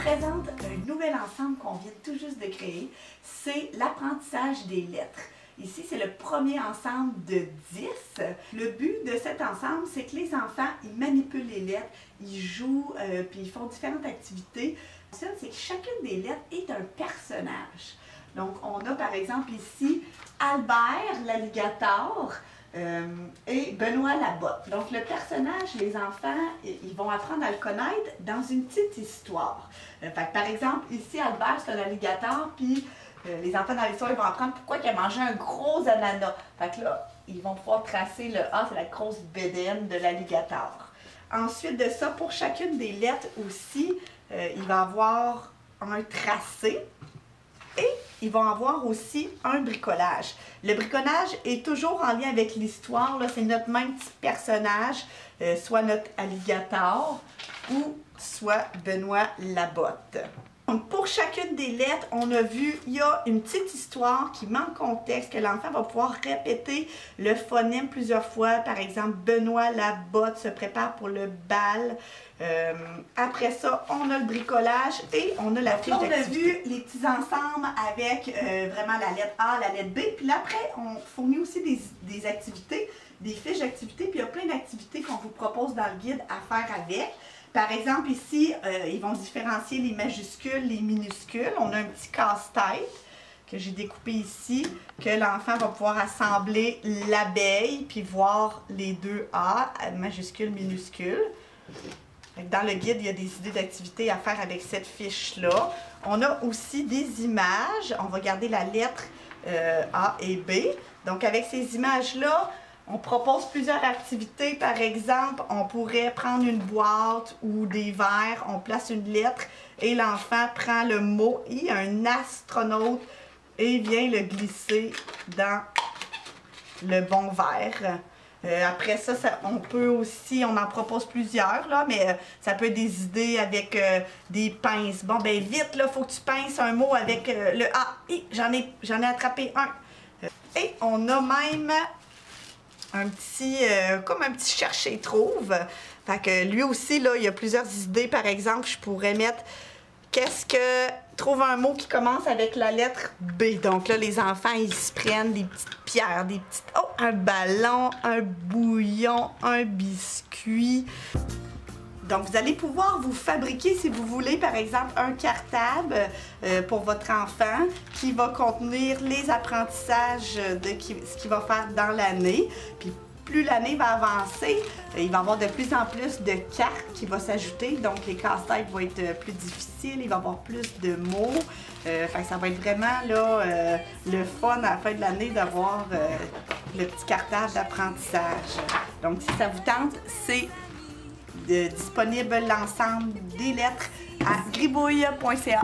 présente un nouvel ensemble qu'on vient tout juste de créer. C'est l'apprentissage des lettres. Ici, c'est le premier ensemble de 10. Le but de cet ensemble, c'est que les enfants, ils manipulent les lettres, ils jouent, puis ils font différentes activités. C'est que chacune des lettres est un personnage. Donc, on a par exemple ici Albert l'alligator et Benoît la botte. Donc, le personnage, les enfants, ils vont apprendre à le connaître dans une petite histoire. Par exemple, ici, Albert, c'est un alligator, puis les enfants dans l'histoire, ils vont apprendre pourquoi il a mangé un gros ananas. Fait que là, ils vont pouvoir tracer le A, c'est la grosse bédaine de l'alligator. Ensuite de ça, pour chacune des lettres aussi, il va y avoir un tracé et ils vont avoir aussi un bricolage. Le bricolage est toujours en lien avec l'histoire. C'est notre même petit personnage, soit notre alligator ou soit Benoît la botte. Donc, pour chacune des lettres, on a vu, il y a une petite histoire qui met en contexte, que l'enfant va pouvoir répéter le phonème plusieurs fois. Par exemple, Benoît la botte se prépare pour le bal. Après ça, on a le bricolage et on a la fiche d'activité. On a vu les petits ensembles avec vraiment la lettre A, la lettre B. Puis là, après, on fournit aussi des activités, des fiches d'activités. Puis il y a plein d'activités qu'on vous propose dans le guide à faire avec. Par exemple, ici, ils vont différencier les majuscules, les minuscules. On a un petit casse-tête que j'ai découpé ici, que l'enfant va pouvoir assembler l'abeille, puis voir les deux A, majuscules, minuscules. Dans le guide, il y a des idées d'activités à faire avec cette fiche-là. On a aussi des images. On va garder la lettre A et B. Donc, avec ces images-là, on propose plusieurs activités. Par exemple, on pourrait prendre une boîte ou des verres, on place une lettre et l'enfant prend le mot. Il y a un astronaute et vient le glisser dans le bon verre. Après ça, on peut aussi, on en propose plusieurs, là, mais ça peut être des idées avec des pinces. Bon, ben vite, là, il faut que tu pinces un mot avec le A. J'en ai attrapé un. Et on a même un petit, comme un petit cherche-et-trouve. Fait que lui aussi, là, il y a plusieurs idées. Par exemple, je pourrais mettre trouve un mot qui commence avec la lettre B. Donc là, les enfants, ils se prennent des petites pierres, un ballon, un bouillon, un biscuit. Donc, vous allez pouvoir vous fabriquer, si vous voulez, par exemple, un cartable pour votre enfant qui va contenir les apprentissages de ce qu'il va faire dans l'année. Puis, plus l'année va avancer, il va y avoir de plus en plus de cartes qui vont s'ajouter. Donc, les casse-têtes vont être plus difficiles, il va y avoir plus de mots. Fait que ça va être vraiment là, le fun à la fin de l'année d'avoir le petit cartable d'apprentissage. Donc, si ça vous tente, c'est disponible l'ensemble des lettres à gribouille.ca.